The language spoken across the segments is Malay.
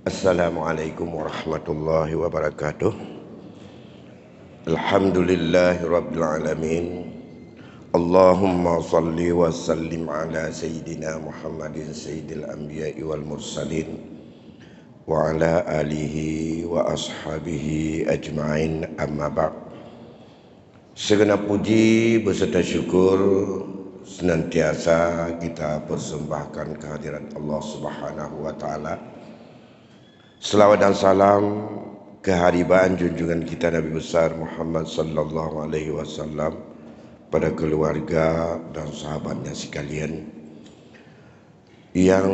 Assalamualaikum warahmatullahi wabarakatuh. Alhamdulillahi rabbil alamin. Allahumma salli wa sallim ala sayyidina Muhammadin sayyidil anbiya'i wal mursalin wa ala alihi wa ashabihi ajma'in, amma ba'd. Segenap puji beserta syukur senantiasa kita persembahkan kehadirat Allah Subhanahu wa taala. Selawat dan salam kehadiran junjungan kita Nabi besar Muhammad sallallahu alaihi wasallam pada keluarga dan sahabatnya sekalian yang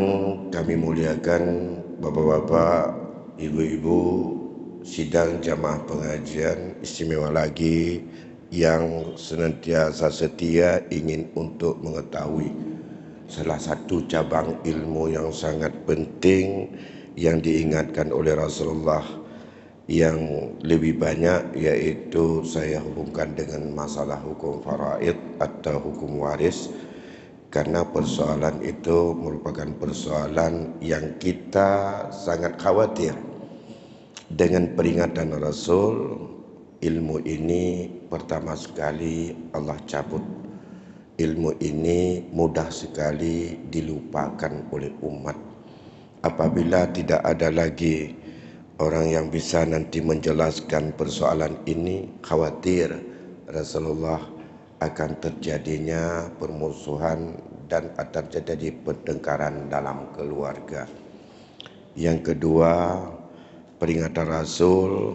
kami muliakan, bapak-bapak, ibu-ibu, sidang jamaah pengajian istimewa lagi yang senantiasa setia ingin untuk mengetahui salah satu cabang ilmu yang sangat penting yang diingatkan oleh Rasulullah yang lebih banyak, yaitu saya hubungkan dengan masalah hukum faraid atau hukum waris, karena persoalan itu merupakan persoalan yang kita sangat khawatir. Dengan peringatan Rasul, ilmu ini pertama sekali Allah cabut. Ilmu ini mudah sekali dilupakan oleh umat apabila tidak ada lagi orang yang bisa nanti menjelaskan persoalan ini. Khawatir Rasulullah akan terjadinya permusuhan dan akan terjadi pertengkaran dalam keluarga. Yang kedua, peringatan Rasul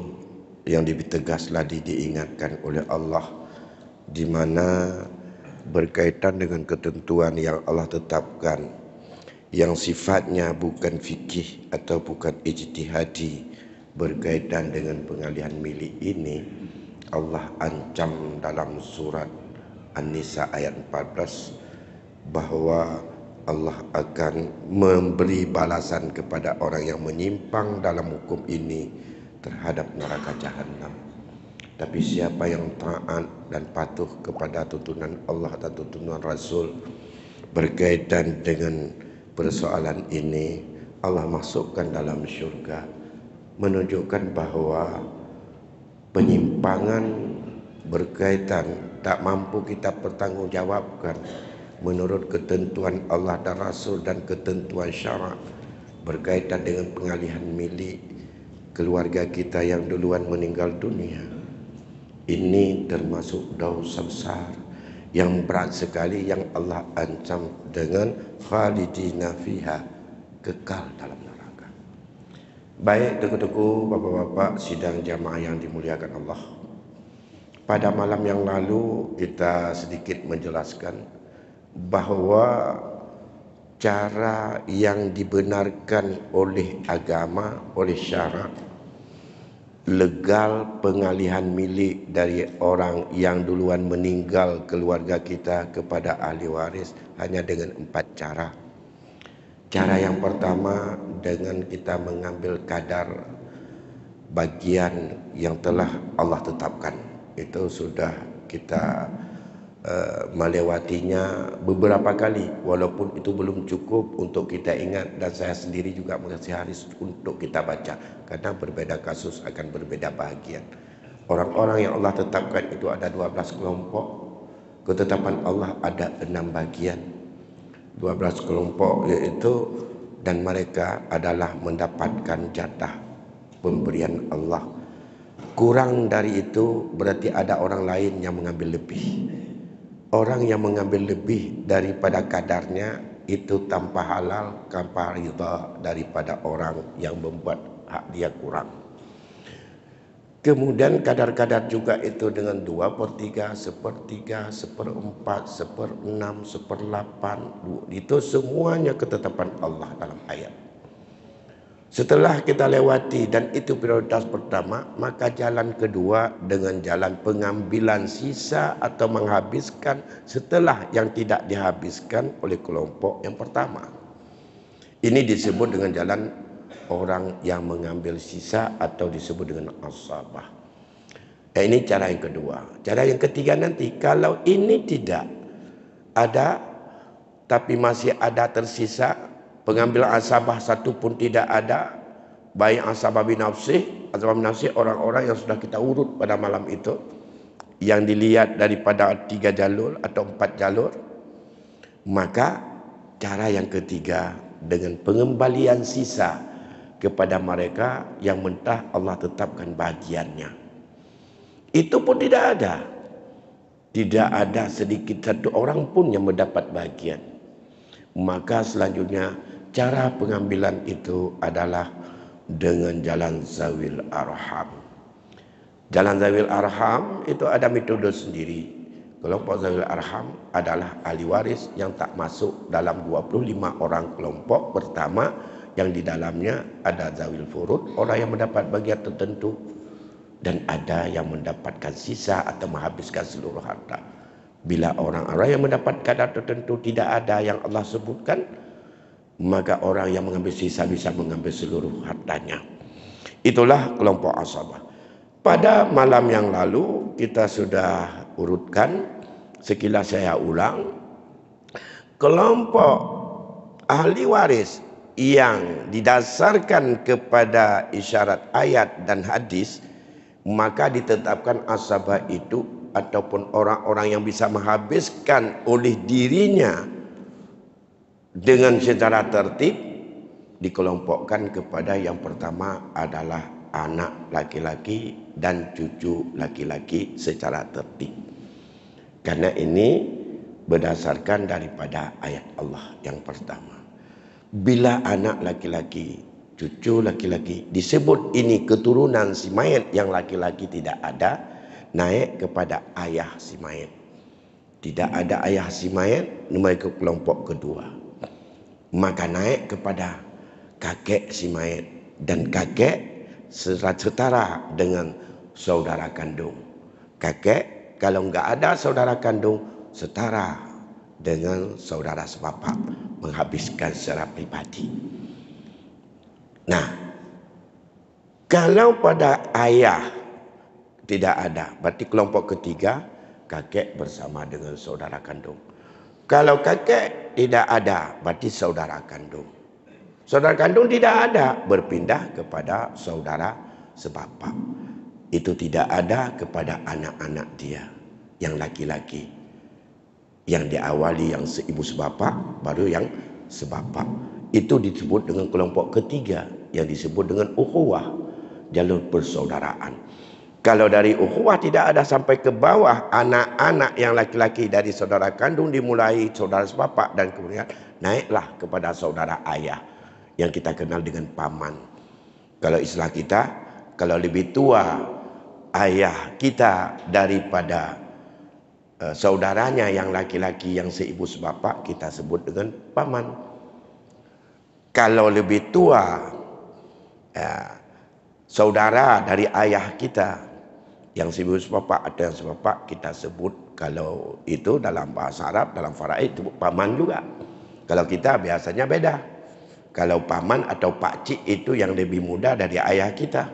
yang lebih tegas lagi diingatkan oleh Allah, di mana berkaitan dengan ketentuan yang Allah tetapkan yang sifatnya bukan fikih atau bukan ijtihadi berkaitan dengan pengalihan milik ini. Allah ancam dalam surat An-Nisa ayat 14 bahwa Allah akan memberi balasan kepada orang yang menyimpang dalam hukum ini terhadap neraka jahanam. Tapi siapa yang taat dan patuh kepada tuntunan Allah dan tuntunan Rasul berkaitan dengan persoalan ini, Allah masukkan dalam syurga, menunjukkan bahwa penyimpangan berkaitan tak mampu kita pertanggungjawabkan menurut ketentuan Allah dan Rasul dan ketentuan syarak berkaitan dengan pengalihan milik keluarga kita yang duluan meninggal dunia. Ini termasuk dosa besar yang berat sekali yang Allah ancam dengan khalidina fiha, kekal dalam neraka. Baik tuku-tuku, bapak-bapak, sidang jamaah yang dimuliakan Allah. Pada malam yang lalu kita sedikit menjelaskan bahwa cara yang dibenarkan oleh agama, oleh syarak, legal pengalihan milik dari orang yang duluan meninggal keluarga kita kepada ahli waris hanya dengan 4 cara. Cara yang pertama dengan kita mengambil kadar bagian yang telah Allah tetapkan. Itu sudah kita melewatinya beberapa kali, walaupun itu belum cukup untuk kita ingat, dan saya sendiri juga mengasih haris untuk kita baca, karena berbeda kasus akan berbeda bahagian. Orang-orang yang Allah tetapkan itu ada 12 kelompok, ketetapan Allah ada 6 bagian, 12 kelompok yaitu, dan mereka adalah mendapatkan jatah pemberian Allah. Kurang dari itu berarti ada orang lain yang mengambil lebih. Orang yang mengambil lebih daripada kadarnya itu tanpa halal, tanpa ridha daripada orang yang membuat hak dia kurang. Kemudian kadar-kadar juga itu dengan 2/3, 1/3, 1/4, 1/6, 1/8, itu semuanya ketetapan Allah dalam ayat. Setelah kita lewati dan itu prioritas pertama, maka jalan kedua dengan jalan pengambilan sisa atau menghabiskan setelah yang tidak dihabiskan oleh kelompok yang pertama. Ini disebut dengan jalan orang yang mengambil sisa atau disebut dengan asabah. Ini cara yang kedua. Cara yang ketiga nanti, kalau ini tidak ada tapi masih ada tersisa, pengambilan asabah satu pun tidak ada, baik asbab nafsih, orang-orang yang sudah kita urut pada malam itu, yang dilihat daripada 3 jalur atau 4 jalur. Maka cara yang ketiga, dengan pengembalian sisa kepada mereka yang mentah Allah tetapkan bagiannya. Itu pun tidak ada. Tidak ada sedikit satu orang pun yang mendapat bagian. Maka selanjutnya cara pengambilan itu adalah dengan jalan zawil arham. Jalan zawil arham itu ada metode sendiri. Kelompok zawil arham adalah ahli waris yang tak masuk dalam 25 orang kelompok pertama yang di dalamnya ada zawil furud, orang yang mendapat bagian tertentu, dan ada yang mendapatkan sisa atau menghabiskan seluruh harta. Bila orang-orang yang mendapat kadar tertentu tidak ada yang Allah sebutkan, maka orang yang mengambil sisa bisa mengambil seluruh hartanya. Itulah kelompok asabah. Pada malam yang lalu kita sudah urutkan, sekilas saya ulang, kelompok ahli waris yang didasarkan kepada isyarat ayat dan hadis, maka ditetapkan asabah itu ataupun orang-orang yang bisa menghabiskan oleh dirinya dengan secara tertib, dikelompokkan kepada yang pertama adalah anak laki-laki dan cucu laki-laki secara tertib. Karena ini berdasarkan daripada ayat Allah yang pertama. Bila anak laki-laki, cucu laki-laki disebut ini keturunan si mayat yang laki-laki tidak ada, naik kepada ayah si mayat. Tidak ada ayah si mayat, mereka kelompok kedua. Maka naik kepada kakek si mayat, dan kakek setara dengan saudara kandung. Kakek kalau enggak ada saudara kandung setara dengan saudara sebapak, menghabiskan secara pribadi. Nah, kalau pada ayah tidak ada, berarti kelompok ketiga kakek bersama dengan saudara kandung. Kalau kakek tidak ada, berarti saudara kandung. Saudara kandung tidak ada, berpindah kepada saudara sebapak. Itu tidak ada kepada anak-anak dia yang laki-laki. Yang diawali yang seibu sebapak, baru yang sebapak. Itu disebut dengan kelompok ketiga yang disebut dengan ukhuwah, jalur persaudaraan. Kalau dari ukhuwah tidak ada sampai ke bawah, anak-anak yang laki-laki dari saudara kandung dimulai saudara sebapak dan kemudian naiklah kepada saudara ayah yang kita kenal dengan paman. Kalau istilah kita, kalau lebih tua ayah kita daripada saudaranya yang laki-laki yang seibu sebapak, kita sebut dengan paman. Kalau lebih tua saudara dari ayah kita yang seibu sebapak atau yang sebapak, kita sebut, kalau itu dalam bahasa Arab, dalam faraid itu paman juga. Kalau kita biasanya beda. Kalau paman atau pakcik itu yang lebih muda dari ayah kita.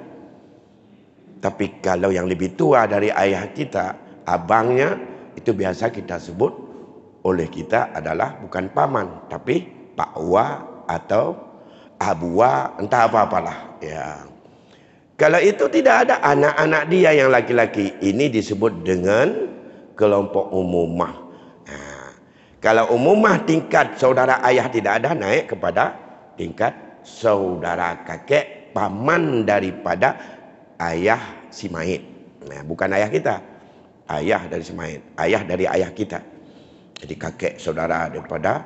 Tapi kalau yang lebih tua dari ayah kita, abangnya, itu biasa kita sebut oleh kita adalah bukan paman, tapi pakwa atau abuwa, entah apa-apalah. Ya. Kalau itu tidak ada anak-anak dia yang laki-laki, ini disebut dengan kelompok umumah. Nah, kalau umumah tingkat saudara ayah tidak ada, naik kepada tingkat saudara kakek, paman daripada ayah si mayit. Nah, bukan ayah kita, ayah dari si mayit, ayah dari ayah kita. Jadi kakek saudara daripada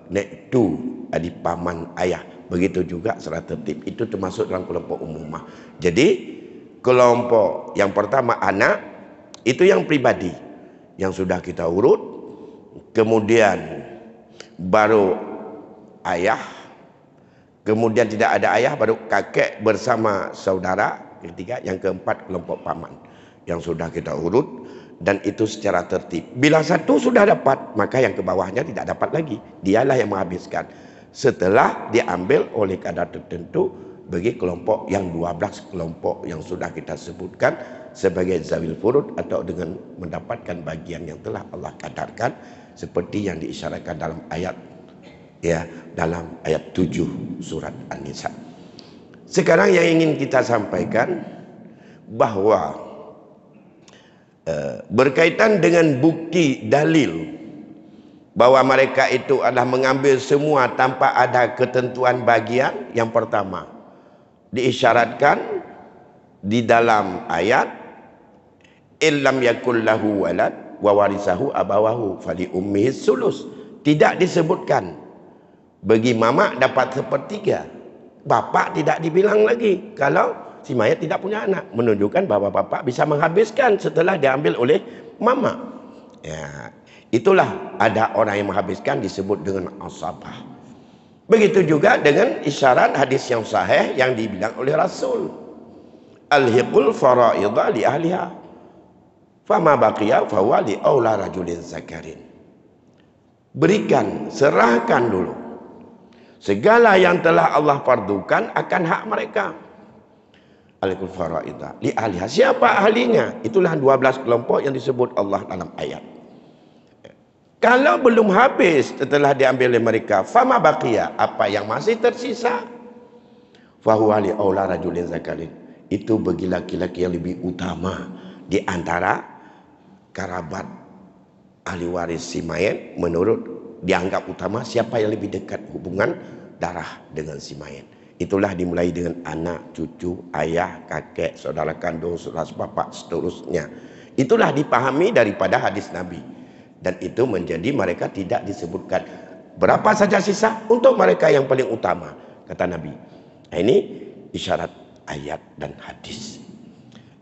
nek tu adik paman ayah. Begitu juga secara tertib. Itu termasuk dalam kelompok umumah. Jadi kelompok yang pertama anak, itu yang pribadi yang sudah kita urut. Kemudian baru ayah. Kemudian tidak ada ayah, baru kakek bersama saudara. Ketiga, yang keempat kelompok paman yang sudah kita urut, dan itu secara tertib. Bila satu sudah dapat, maka yang ke bawahnya tidak dapat lagi. Dialah yang menghabiskan setelah diambil oleh kadar tertentu bagi kelompok yang 12 kelompok yang sudah kita sebutkan sebagai zawil furud, atau dengan mendapatkan bagian yang telah Allah kadarkan seperti yang diisyaratkan dalam ayat, ya, dalam ayat 7 surat An-Nisa. Sekarang yang ingin kita sampaikan bahawa berkaitan dengan bukti dalil bahawa mereka itu adalah mengambil semua tanpa ada ketentuan bagian. Yang pertama, diisyaratkan di dalam ayat illam yakul lahu walad wa warisahu abawahu fali ummihi sulus. Tidak disebutkan bagi mamak dapat sepertiga, bapak tidak dibilang lagi kalau si mayat tidak punya anak, menunjukkan bahawa bapak bisa menghabiskan setelah diambil oleh mamak. Ya, itulah ada orang yang menghabiskan disebut dengan asabah. Begitu juga dengan isyarat hadis yang sahih yang dibilang oleh Rasul, alhiqul faraidha li ahliha fama baqiya fahuwa li aula rajulin zakarin. Berikan, serahkan dulu segala yang telah Allah fardukan akan hak mereka. Alhiqul faraidha li ahliha. Siapa ahlinya? Itulah 12 kelompok yang disebut Allah dalam ayat. Kalau belum habis setelah diambil oleh mereka, fama baqiya, apa yang masih tersisa, fahuwa li aula rajulin zakarin. Itu bagi laki-laki yang lebih utama di antara kerabat ahli waris si mayat. Menurut dianggap utama siapa yang lebih dekat hubungan darah dengan si mayat. Itulah dimulai dengan anak, cucu, ayah, kakek, saudara kandung, saudara sepapak, seterusnya. Itulah dipahami daripada hadis Nabi. Dan itu menjadi mereka tidak disebutkan berapa saja sisa untuk mereka yang paling utama, kata Nabi. Nah, ini isyarat ayat dan hadis.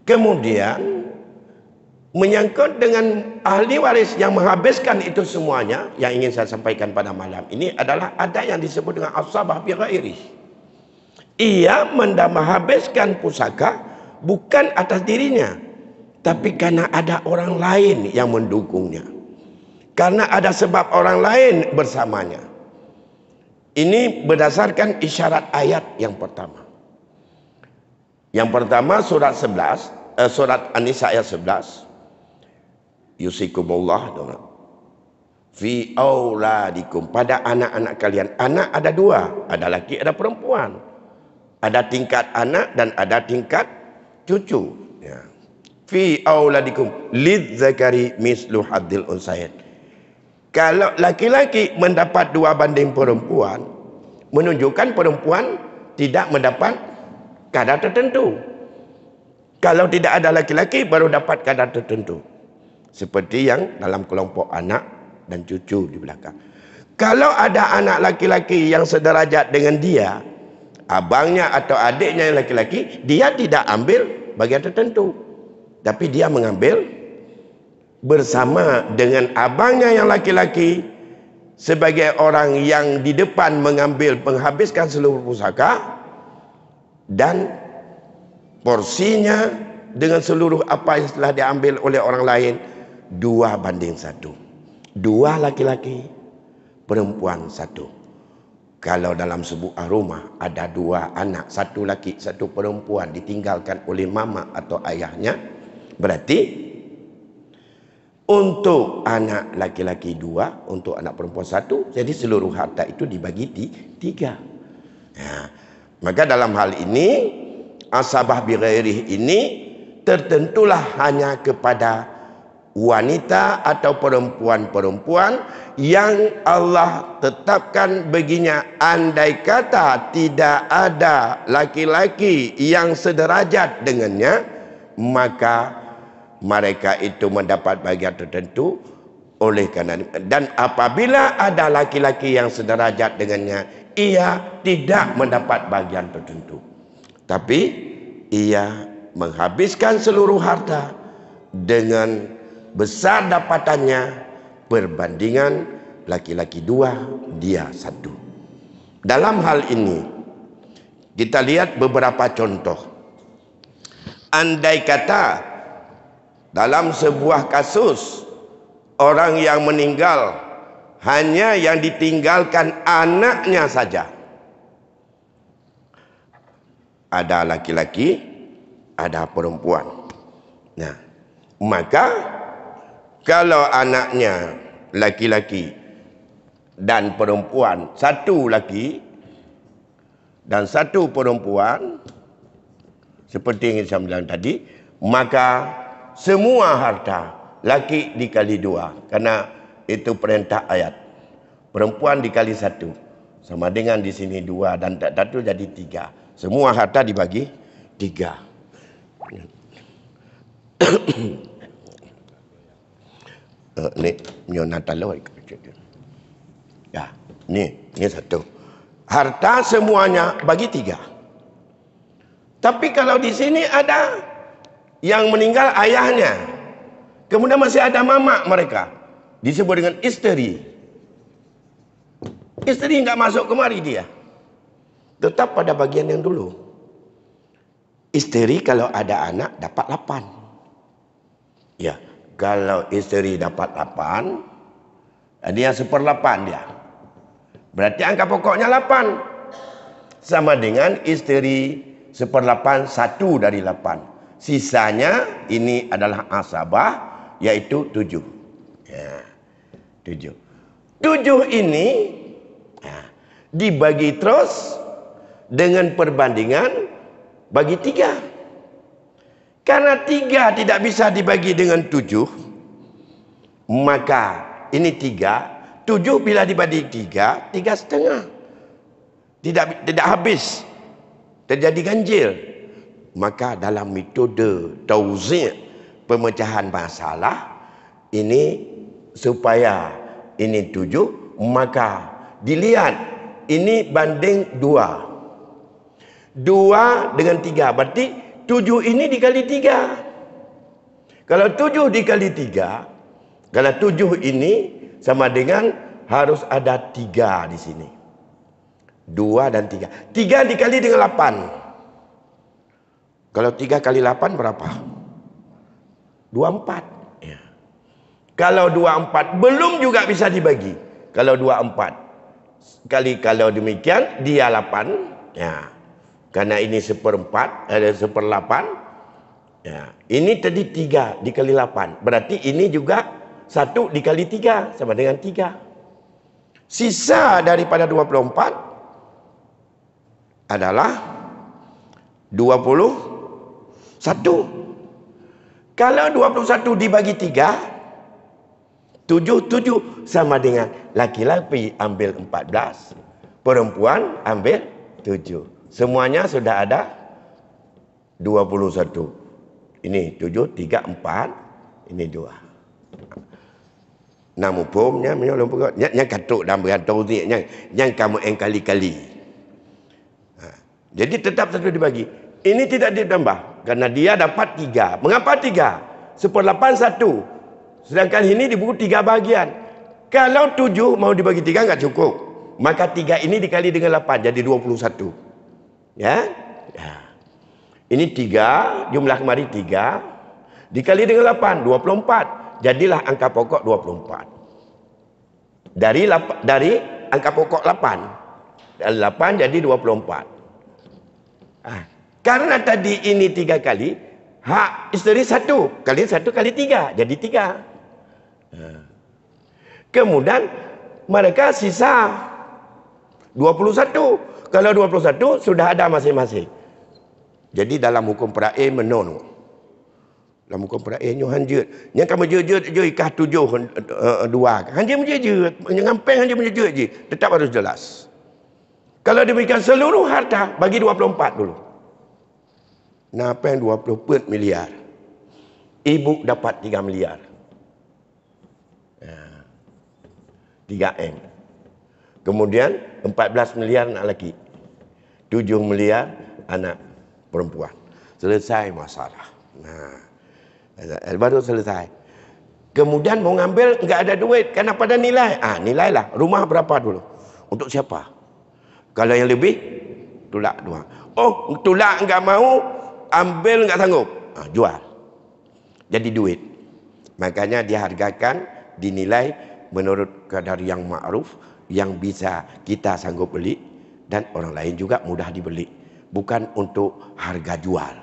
Kemudian menyangkut dengan ahli waris yang menghabiskan itu semuanya, yang ingin saya sampaikan pada malam ini adalah ada yang disebut dengan asabah bi ghairi. Ia menghabiskan pusaka bukan atas dirinya, tapi karena ada orang lain yang mendukungnya. Karena ada sebab orang lain bersamanya. Ini berdasarkan isyarat ayat yang pertama. Yang pertama surat 11, surat An-Nisa ayat 11. Yusikumullah fi auladikum, pada anak-anak kalian. Anak ada dua, ada laki ada perempuan. Ada tingkat anak dan ada tingkat cucu. Ya. Fi auladikum lidzakari mislu haddil unsayain. Kalau laki-laki mendapat 2 banding perempuan, menunjukkan perempuan tidak mendapat kadar tertentu. Kalau tidak ada laki-laki baru dapat kadar tertentu. Seperti yang dalam kelompok anak dan cucu di belakang. Kalau ada anak laki-laki yang sederajat dengan dia, abangnya atau adiknya yang laki-laki, dia tidak ambil bagian tertentu, tapi dia mengambil bersama dengan abangnya yang laki-laki sebagai orang yang di depan menghabiskan seluruh pusaka, dan porsinya dengan seluruh apa yang telah diambil oleh orang lain 2 banding 1. 2 laki-laki, perempuan 1. Kalau dalam sebuah rumah ada 2 anak, 1 laki 1 perempuan ditinggalkan oleh mama atau ayahnya, berarti untuk anak laki-laki 2, untuk anak perempuan 1, jadi seluruh harta itu dibagi 3. Ya. Maka dalam hal ini asabah bi ghairih ini tertentulah hanya kepada wanita atau perempuan-perempuan yang Allah tetapkan baginya. Andai kata tidak ada laki-laki yang sederajat dengannya, maka mereka itu mendapat bagian tertentu oleh karena. Dan apabila ada laki-laki yang sederajat dengannya, ia tidak mendapat bagian tertentu, tapi ia menghabiskan seluruh harta dengan besar dapatannya perbandingan laki-laki 2, dia 1. Dalam hal ini kita lihat beberapa contoh. Andai kata dalam sebuah kasus orang yang meninggal hanya yang ditinggalkan anaknya saja, ada laki-laki, ada perempuan. Nah, maka kalau anaknya laki-laki dan perempuan, 1 laki dan satu perempuan, seperti yang saya bilang tadi, maka semua harta laki dikali 2, karena itu perintah ayat. Perempuan dikali 1 sama dengan di sini 2 dan satu jadi 3. Semua harta dibagi 3. Ni neonatal. Ya, ni satu. Harta semuanya bagi 3. Tapi kalau di sini ada yang meninggal ayahnya, kemudian masih ada mama mereka, disebut dengan isteri. Isteri nggak masuk kemari dia, tetap pada bagian yang dulu. Isteri kalau ada anak dapat 8. Ya, kalau isteri dapat 8, dia 1/8 dia. Berarti angka pokoknya 8. Sama dengan isteri 1/8, 1 dari 8. Sisanya ini adalah asabah, yaitu 7. Ya, 7. 7 ini dibagi terus dengan perbandingan bagi 3. Karena 3 tidak bisa dibagi dengan 7, maka ini 3. 7 bila dibagi 3, 3,5. Tidak habis, terjadi ganjil. Maka dalam metode tauzi', pemecahan masalah ini, supaya ini 7, maka dilihat ini banding 2. 2 dengan 3, berarti 7 ini dikali 3. Kalau 7 dikali 3, kalau 7 ini sama dengan harus ada 3 di sini. 2 dan 3. 3 dikali dengan 8. Kalau 3 kali 8 berapa? 24. Ya. Kalau 24 belum juga bisa dibagi. Kalau 24 kali, kalau demikian dia 8. Ya. Karena ini 1/4, ada 1/8. Ya. Ini tadi 3 dikali 8. Berarti ini juga 1 dikali 3 sama dengan 3. Sisa daripada 24 adalah 21. Kalau 21 dibagi 3, 7 sama dengan laki-laki ambil 14, perempuan ambil 7. Semuanya sudah ada 21. Ini 7, 3, 4, ini 2. Nama pumnya menyolong pokok. Yang katuk dalam berantau yang kamu kali-kali. Jadi tetap 1 dibagi. Ini tidak ditambah karena dia dapat 3. Mengapa 3? 1/8 1. Sedangkan ini dibagi 3 bagian. Kalau 7 mau dibagi 3 enggak cukup. Maka 3 ini dikali dengan 8 jadi 21. Ya? Ya. Ini 3, jumlah kemari 3 dikali dengan 8, 24. Jadilah angka pokok 24. Dari angka pokok 8. Dari 8 jadi 24. Karena tadi ini 3 kali, hak isteri 1 kali 1 kali 3 jadi 3. Kemudian mereka sisa 21. Kalau 21 sudah ada masing-masing. Jadi dalam hukum peraih menono. Dalam hukum peraih nyo hanjut. Yang kamu jejut je ikah 7 2. Hanjut menjejut, menyampeng hanjut menjejut je. Tetap harus jelas. Kalau demikian seluruh harta bagi 24 dulu. Napeng 24 miliar. Ibu dapat 3 miliar. 3M. Kemudian 14 miliar anak lelaki. 7 miliar anak perempuan. Selesai masalah. Baru selesai. Kemudian mau ngambil enggak ada duit karena pada nilai. Nilailah rumah berapa dulu. Untuk siapa? Kalau yang lebih tolak 2. Oh, tolak enggak mau, ambil enggak sanggup. Jual. Jadi duit. Makanya dihargakan, dinilai menurut kadar yang ma'ruf, yang bisa kita sanggup beli dan orang lain juga mudah dibeli. Bukan untuk harga jual.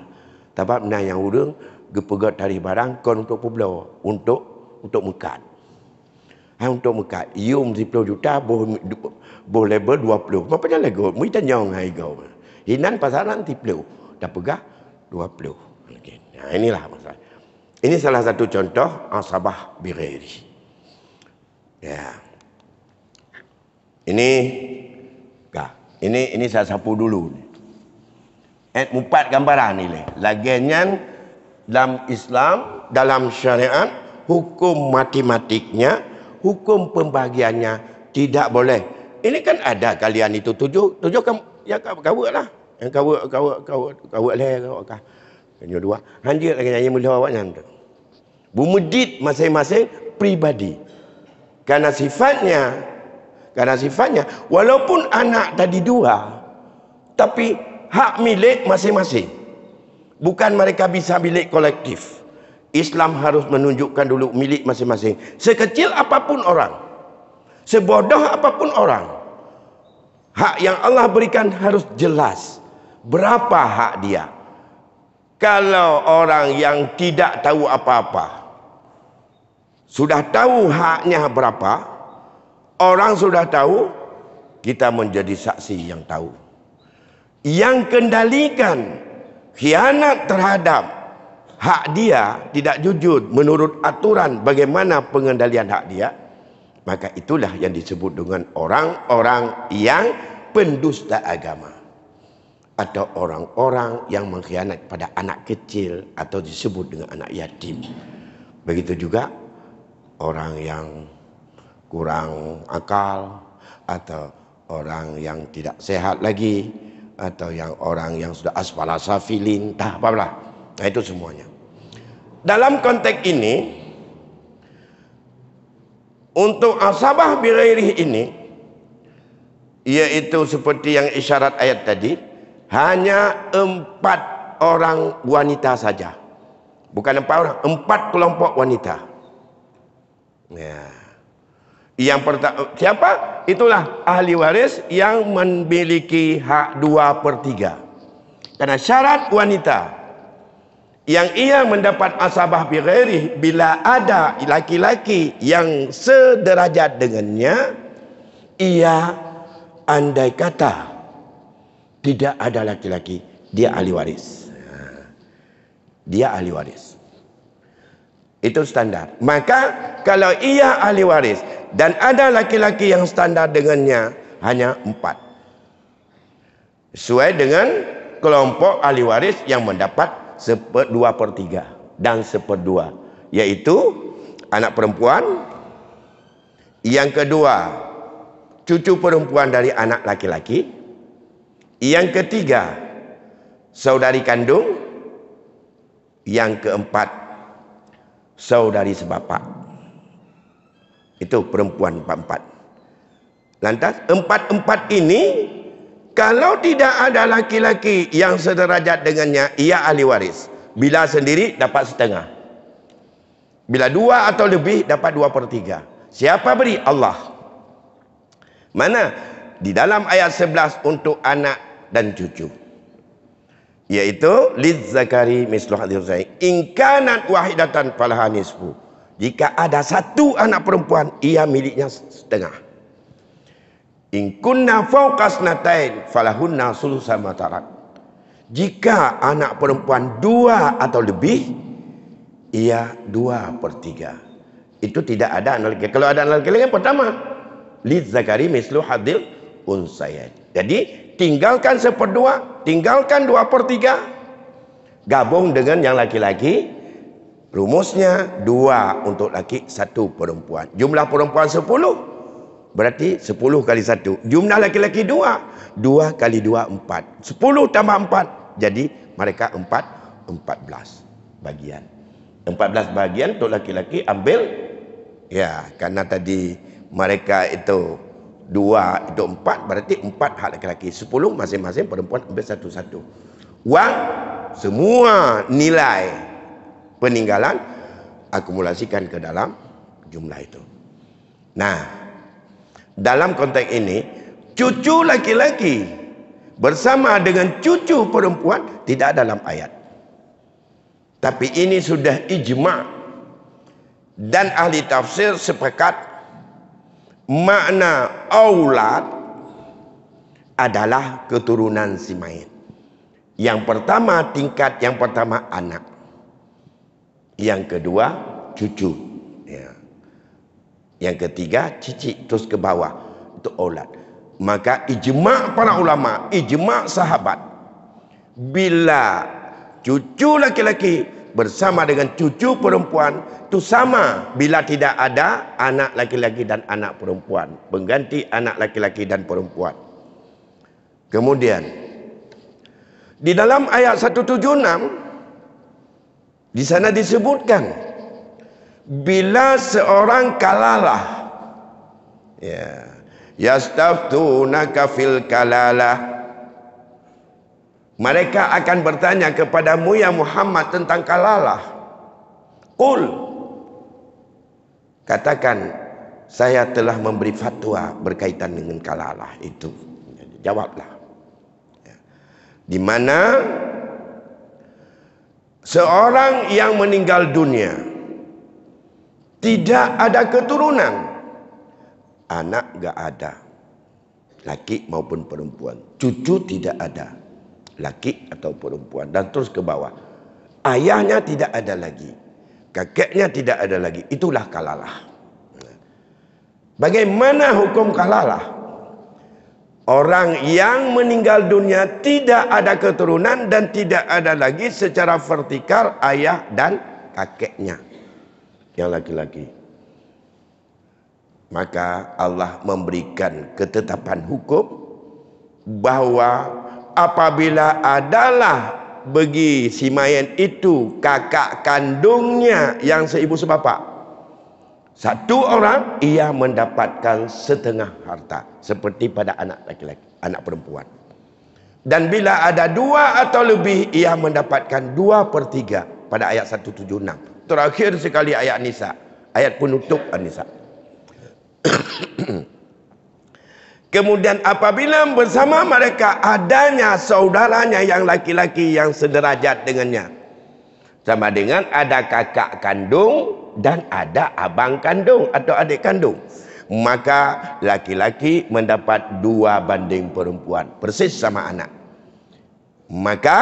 Sebab yang urang gepegat dari barang kon untuk pulau, untuk mekat. Untuk mekat, you 10 juta boleh label 20. Apa yang lego? Mu tanya ngai kau. Hinan pasaran tiplu. Dah pegah 20. Okay. Nah, inilah masalah. Ini salah satu contoh asabah bighairi. Ya. Ini saya sapu dulu. Empat gambaran ni. Lagian dalam Islam, dalam syariat, hukum matematiknya, hukum pembagiannya tidak boleh. Ini kan ada kalian itu tujuh kan ya kawat lah. Yang kawat lah. Yang dua. Hanjir lagi nyanyi mulia awaknya. Bumedit masing-masing pribadi. Karena sifatnya walaupun anak tadi dua, tapi hak milik masing-masing. Bukan mereka bisa milik kolektif. Islam harus menunjukkan dulu milik masing-masing. Sekecil apapun orang, sebodoh apapun orang, hak yang Allah berikan harus jelas. Berapa hak dia? Kalau orang yang tidak tahu apa-apa sudah tahu haknya berapa, orang sudah tahu, kita menjadi saksi yang tahu. Yang kendalikan khianat terhadap hak dia, tidak jujur menurut aturan bagaimana pengendalian hak dia, maka itulah yang disebut dengan orang-orang yang pendusta agama, atau orang-orang yang mengkhianat pada anak kecil, atau disebut dengan anak yatim. Begitu juga orang yang kurang akal, atau orang yang tidak sehat lagi, atau yang orang yang sudah asfala safilin, tak apalah. Nah, itu semuanya. Dalam konteks ini, untuk asabah bighairi ini, yaitu seperti yang isyarat ayat tadi, hanya 4 orang wanita saja. Bukan 4 orang, 4 kelompok wanita. Ya. Yang pertama, siapa? Itulah ahli waris yang memiliki hak 2/3. Karena syarat wanita yang ia mendapat asabah bighairi bila ada laki-laki yang sederajat dengannya, ia andai kata tidak ada laki-laki, dia ahli waris. Dia ahli waris. Itu standar. Maka kalau ia ahli waris dan ada laki-laki yang standar dengannya, hanya 4. Sesuai dengan kelompok ahli waris yang mendapat 2/3 dan 1/2, yaitu anak perempuan, yang kedua cucu perempuan dari anak laki-laki, yang ketiga saudari kandung, yang keempat saudari sebapak. Itu perempuan 4. Lantas 4 ini, kalau tidak ada laki-laki yang sederajat dengannya, ia ahli waris. Bila sendiri dapat setengah. Bila 2 atau lebih dapat 2/3. Siapa beri? Allah. Mana? Di dalam ayat 11 untuk anak dan cucu, yaitu lizzakari mislu hadzal unsayyain in kanat wahidatan falaha nisfu. Jika ada 1 anak perempuan, ia miliknya setengah. In kunna fawqa snatain falahunna sulusa ma tarak. Jika anak perempuan 2 atau lebih, ia 2/3. Itu tidak ada anak laki. Kalau ada anak laki yang pertama, lizzakari mislu hadzal unsayyain. Jadi tinggalkan 1/2, tinggalkan 2/3, gabung dengan yang laki-laki. Rumusnya 2 untuk laki, 1 perempuan. Jumlah perempuan 10, berarti 10 kali 1. Jumlah laki-laki 2, 2 kali 2 4. 10 tambah 4, jadi mereka 14 bagian. 14 bagian untuk laki-laki ambil, ya, karena tadi mereka itu 2 itu 4, berarti 4 hak laki-laki, 10 masing-masing perempuan ambil 1-1. Wang semua nilai peninggalan akumulasikan ke dalam jumlah itu. Nah, dalam konteks ini, cucu laki-laki bersama dengan cucu perempuan tidak dalam ayat. Tapi ini sudah ijma' dan ahli tafsir sepakat makna aulad adalah keturunan si mayit. Yang pertama, tingkat yang pertama anak. Yang kedua cucu. Ya. Yang ketiga cicit, terus ke bawah itu aulad. Maka ijma' para ulama, ijma' sahabat, bila cucu laki-laki bersama dengan cucu perempuan itu sama bila tidak ada anak laki-laki dan anak perempuan, pengganti anak laki-laki dan perempuan. Kemudian di dalam ayat 176 di sana disebutkan bila seorang kalalah, ya, yastaftunaka fil kalalah, mereka akan bertanya kepadamu ya Muhammad tentang kalalah. Qul, katakan saya telah memberi fatwa berkaitan dengan kalalah itu. Jawablah. Di mana seorang yang meninggal dunia tidak ada keturunan, anak gak ada, laki maupun perempuan, cucu tidak ada, laki atau perempuan, dan terus ke bawah. Ayahnya tidak ada lagi, kakeknya tidak ada lagi, itulah kalalah. Bagaimana hukum kalalah? Orang yang meninggal dunia tidak ada keturunan dan tidak ada lagi secara vertikal ayah dan kakeknya yang laki-laki. Maka Allah memberikan ketetapan hukum bahwa apabila adalah bagi si mayat itu kakak kandungnya yang seibu sebapak, satu orang ia mendapatkan setengah harta seperti pada anak laki-laki, anak perempuan. Dan bila ada dua atau lebih ia mendapatkan 2/3 pada ayat 176. Terakhir sekali ayat Nisa, ayat penutup An-Nisa. Kemudian apabila bersama mereka adanya saudaranya yang laki-laki yang sederajat dengannya, sama dengan ada kakak kandung dan ada abang kandung atau adik kandung, maka laki-laki mendapat 2 banding perempuan, persis sama anak. Maka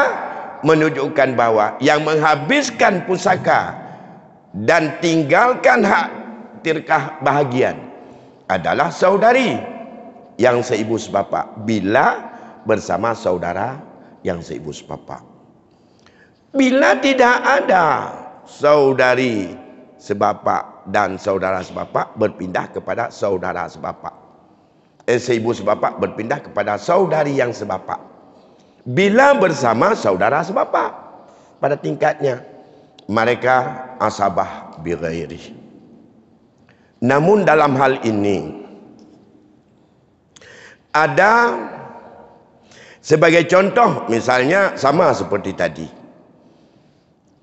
menunjukkan bahwa yang menghabiskan pusaka dan tinggalkan hak tirkah bahagian adalah saudari yang seibu sebapak bila bersama saudara yang seibu sebapak. Bila tidak ada saudari sebapak dan saudara sebapak, berpindah kepada saudara sebapak. Seibu sebapak berpindah kepada saudari yang sebapak. Bila bersama saudara sebapak pada tingkatnya, mereka asabah bighairi. Namun dalam hal ini ada sebagai contoh, misalnya sama seperti tadi,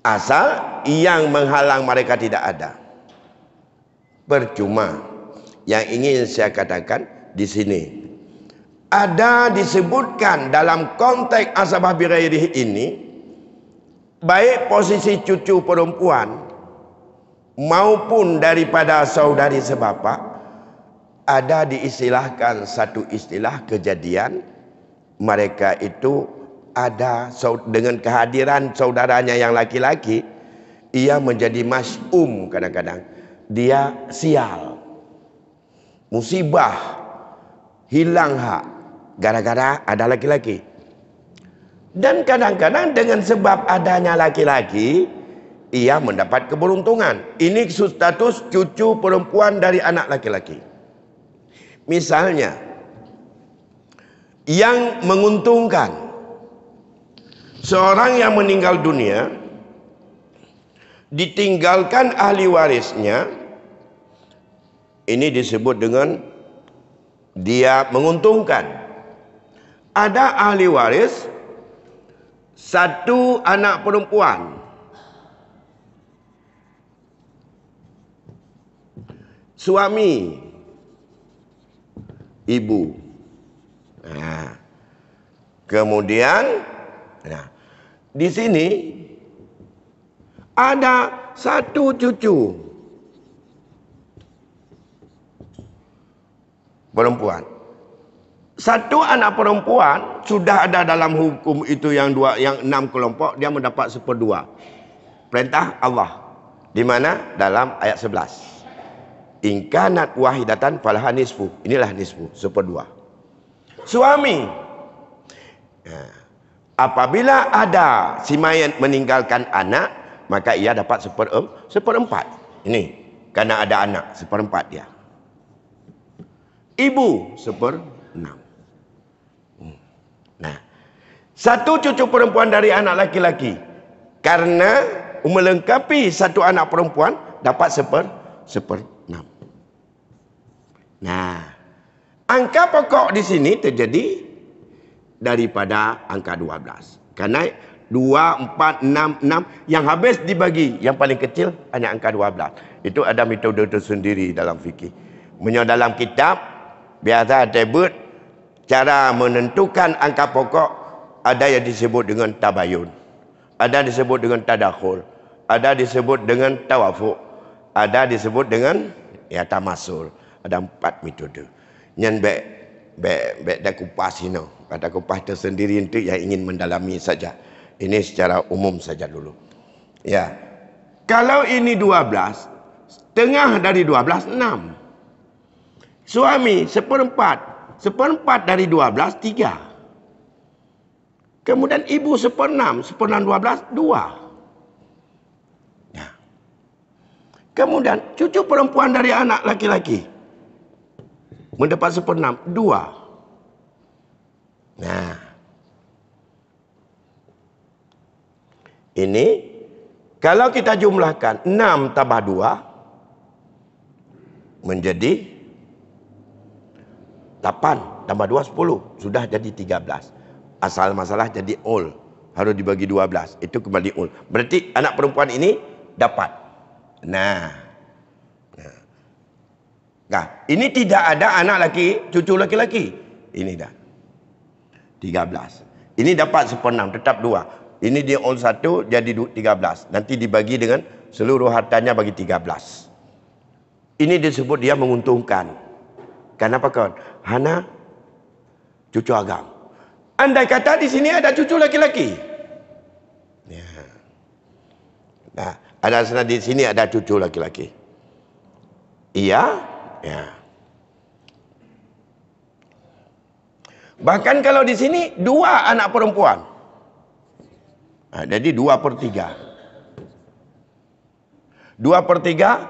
asal yang menghalang mereka tidak ada, percuma. Yang ingin saya katakan di sini ada disebutkan dalam konteks asabah bighairi ini, baik posisi cucu perempuan maupun daripada saudari sebapak, ada diistilahkan satu istilah kejadian mereka itu ada dengan kehadiran saudaranya yang laki-laki, ia menjadi mas'um, kadang-kadang dia sial, musibah, hilang hak gara-gara ada laki-laki. Dan kadang-kadang dengan sebab adanya laki-laki ia mendapat keberuntungan. Ini status cucu perempuan dari anak laki-laki. Misalnya yang menguntungkan, seorang yang meninggal dunia ditinggalkan ahli warisnya, ini disebut dengan dia menguntungkan. Ada ahli waris, satu anak perempuan, suami, ibu. Kemudian di sini ada satu cucu perempuan, satu anak perempuan sudah ada dalam hukum itu yang 6 kelompok, dia mendapat 1/2. Perintah Allah. Di mana? Dalam ayat 11. In kanat wahidatan falaha nisfu. Inilah nisfu, 1/2. Suami, apabila ada si mayat meninggalkan anak, maka ia dapat 1/4. Ini karena ada anak, 1/4 dia. Ibu 1/6. Nah, satu cucu perempuan dari anak laki-laki, karena melengkapi satu anak perempuan dapat 1/6. Nah, angka pokok di sini terjadi daripada angka 12. Karena 2, 4, 6, 6 yang habis dibagi, yang paling kecil hanya angka 12. Itu ada metode tersendiri dalam fikih. Dalam kitab biasa disebut cara menentukan angka pokok, ada yang disebut dengan tabayun, ada disebut dengan tadakhul, ada disebut dengan tawafuq, ada disebut dengan tamasul. Ada 4 metode. Yang baik dah kupas ini. Pada kupas tersendiri untuk yang ingin mendalami saja. Ini secara umum saja dulu. Ya. Kalau ini 12, setengah dari 12 6. Suami 1/4. 1/4 dari 12 3. Kemudian ibu 1/6. 1/6 12 2. Ya. Kemudian cucu perempuan dari anak laki-laki mendapat 1/6 2. Nah, ini kalau kita jumlahkan 6 tambah 2 menjadi 8 tambah 2 10. Sudah jadi 13. Asal masalah jadi all. Harus dibagi 12. Itu kembali all. Berarti anak perempuan ini dapat. Nah, ini tidak ada anak laki, cucu laki-laki. Ini dah 13. Ini dapat 1/6, tetap 2. Ini dia all 1 jadi 13. Nanti dibagi dengan seluruh hartanya bagi 13. Ini disebut dia menguntungkan. Kenapa kawan? Hana cucu agam. Andai kata di sini ada cucu laki-laki. Ya. Nah, ada sana di sini ada cucu laki-laki. Iya, ya. Bahkan kalau di sini 2 anak perempuan. Nah, jadi 2/3. 2/3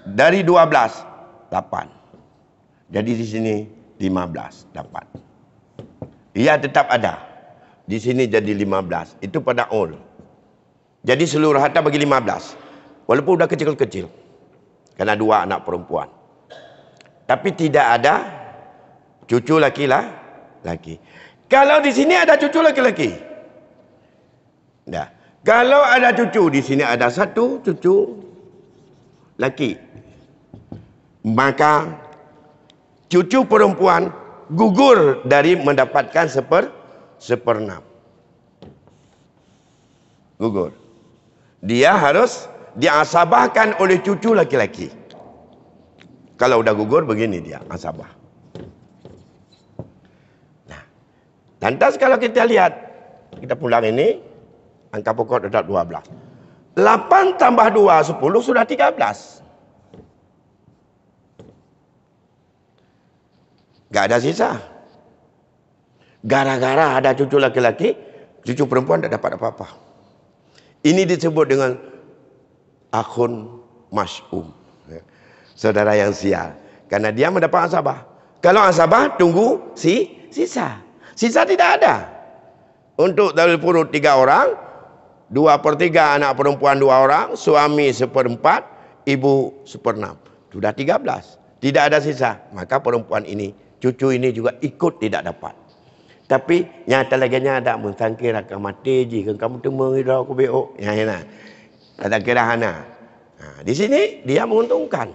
dari 12 8. Jadi di sini 15 dapat. Ia tetap ada. Di sini jadi 15. Itu pada all. Jadi seluruh harta bagi 15. Walaupun sudah kecil-kecil. Karena 2 anak perempuan. Tapi tidak ada cucu laki-laki. Kalau di sini ada cucu laki-laki. Nah, kalau ada cucu, di sini ada 1 cucu laki. Maka cucu perempuan gugur dari mendapatkan 1/6. Gugur. Dia harus diasabahkan oleh cucu laki-laki. Kalau udah gugur begini dia asabah. Nah, lantas kalau kita lihat, kita pulang ini, angka pokok tetap 12. 8 tambah 2 10 sudah 13. Gak ada sisa. Gara-gara ada cucu laki-laki, cucu perempuan tidak dapat apa-apa. Ini disebut dengan akhun mas'um. Saudara yang sial. Karena dia mendapat asabah. Kalau asabah, tunggu sisa. Sisa tidak ada. Untuk dari perut 3 orang, 2/3 anak perempuan 2 orang, suami 1/4, ibu 1/6. Sudah 13. Tidak ada sisa. Maka perempuan ini, cucu ini juga ikut tidak dapat. Tapi nyata lagi ada mensangkir akan mati ji kan kamu temu ira aku beok. Ya nah. Kata kira hana. Nah, di sini dia menguntungkan.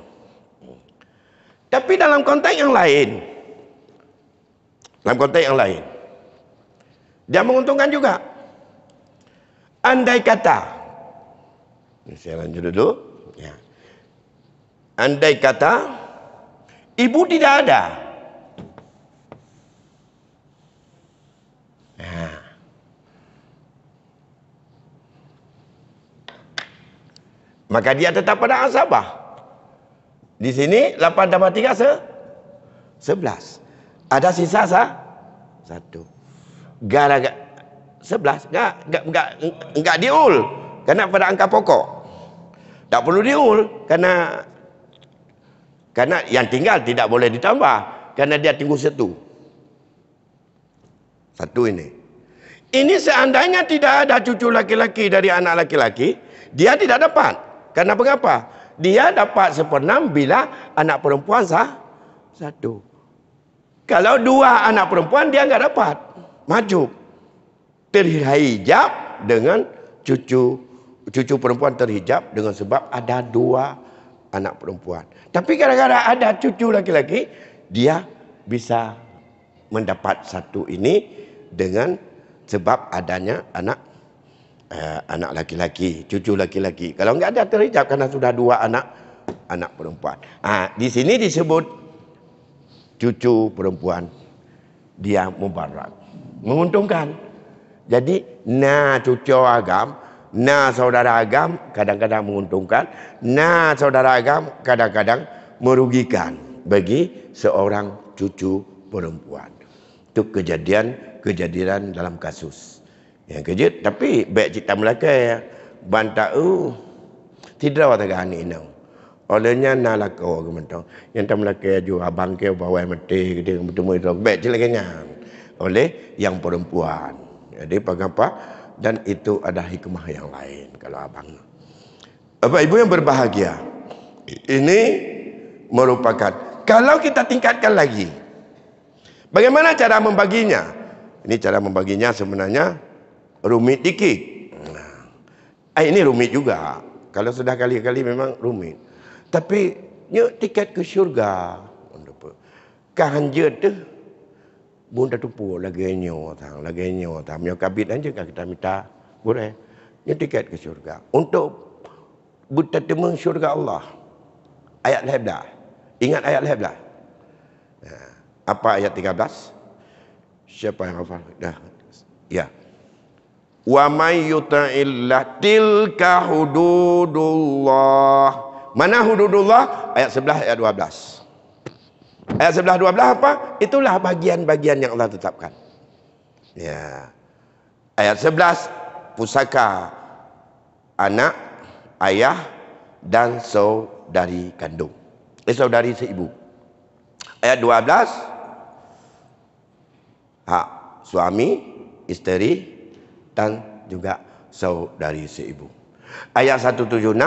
Tapi dalam konteks yang lain. Dalam konteks yang lain. Dia menguntungkan juga. Andai kata. Saya lanjut dulu. Ya. Andai kata ibu tidak ada. Maka dia tetap pada asabah. Di sini 8 tambah 3 11. Ada sisa satu. Gara-gara 11 enggak diul karena pada angka pokok. Tak perlu diul karena yang tinggal tidak boleh ditambah karena dia tunggu satu. Satu ini. Ini seandainya tidak ada cucu laki-laki dari anak laki-laki, dia tidak dapat. Karena mengapa? Dia dapat 1/6 bila anak perempuan satu. Kalau 2 anak perempuan dia enggak dapat. Maju. Terhijab dengan cucu perempuan terhijab dengan sebab ada 2 anak perempuan. Tapi gara-gara ada cucu laki-laki, dia bisa mendapat satu ini dengan sebab adanya anak laki-laki, cucu laki-laki. Kalau enggak ada terhijab karena sudah 2 anak perempuan. Di sini disebut cucu perempuan dia mubarak, menguntungkan. Jadi cucu agam, saudara agam kadang-kadang menguntungkan, saudara agam kadang-kadang merugikan bagi seorang cucu perempuan. Itu kejadian dalam kasus yang kejut. Tapi baik cerita Melaka bantak tidak wataga ani inang. Olehnya nalako gementong. Yang tam Melaka ju abang ke bawa mati gede bertemu itu baik celakanya oleh yang perempuan. Jadi apa? Dan itu ada hikmah yang lain kalau abang. Bapak Ibu yang berbahagia, ini merupakan kalau kita tingkatkan lagi, bagaimana cara membaginya? Ini cara membaginya sebenarnya rumit dikit. Ini rumit juga. Kalau sudah kali-kali memang rumit. Tapi nyok tiket ke syurga. Kahanjut tu bunda tupu lagi nyo tang myo kabit aja kita minta boleh ni tiket ke syurga untuk bertemu syurga Allah. Ayat leblah. Ingat ayat leblah. Apa ayat 13? Siapa yang hafal? Dah. Ya. Wa may yuta'illah tilka hududullah. Mana hududullah? Ayat 11 ayat 12. Ayat 11-12 apa? Itulah bagian-bagian yang Allah tetapkan. Ya. Ayat 11 pusaka anak, ayah dan saudari kandung. Saudari seibu. Ayat 12 hak suami, isteri dan juga saudari seibu. Ayat 176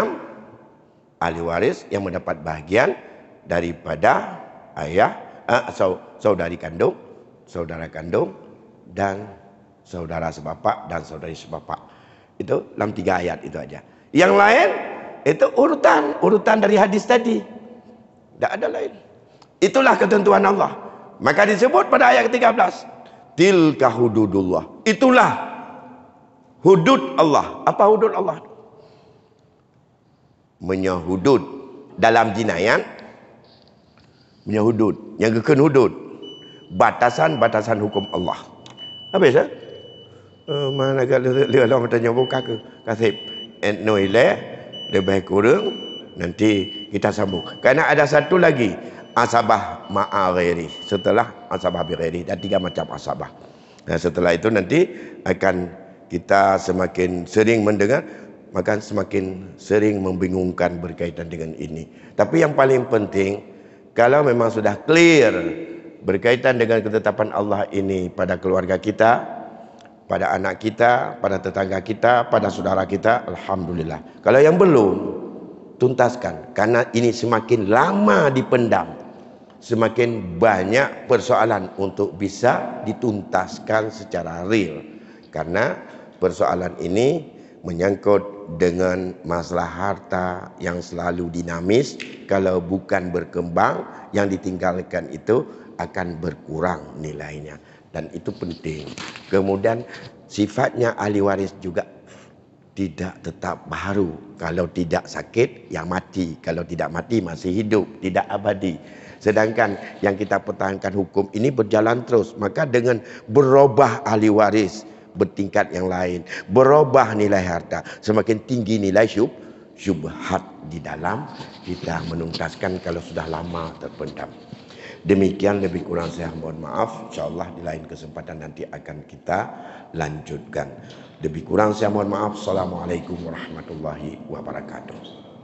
ahli waris yang mendapat bahagian daripada ayah, saudari kandung, saudara kandung, dan saudara sebapak dan saudari sebapak. Itu dalam 3 ayat itu aja. Yang lain itu urutan dari hadis tadi. Tidak ada lain. Itulah ketentuan Allah. Maka disebut pada ayat 13, tilka hududullah. Itulah hudud Allah. Apa hudud Allah? Menyahudud dalam jinayat. Menyahudud, yang kekun hudud, batasan-batasan hukum Allah. Habis ya? Mana agak dia bertanya buka ke kasih noile lebih kurang nanti kita sambung. Karena ada satu lagi asabah ma'aghairi setelah asabah bighairi, dan 3 macam asabah. Nah, setelah itu nanti akan kita semakin sering mendengar, maka semakin sering membingungkan berkaitan dengan ini. Tapi yang paling penting, kalau memang sudah clear berkaitan dengan ketetapan Allah ini pada keluarga kita, pada anak kita, pada tetangga kita, pada saudara kita, alhamdulillah. Kalau yang belum, tuntaskan. Karena ini semakin lama dipendam, semakin banyak persoalan untuk bisa dituntaskan secara real. Karena persoalan ini menyangkut dengan masalah harta yang selalu dinamis. Kalau bukan berkembang, yang ditinggalkan itu akan berkurang nilainya, dan itu penting. Kemudian sifatnya ahli waris juga tidak tetap baru. Kalau tidak sakit, yang mati. Kalau tidak mati, masih hidup, tidak abadi. Sedangkan yang kita pertahankan hukum ini berjalan terus. Maka dengan berubah ahli waris bertingkat yang lain, berubah nilai harta, semakin tinggi nilai syubhat di dalam, kita menuntaskan kalau sudah lama terpendam. Demikian, lebih kurang saya mohon maaf. InsyaAllah di lain kesempatan nanti akan kita lanjutkan. Lebih kurang saya mohon maaf. Assalamualaikum warahmatullahi wabarakatuh.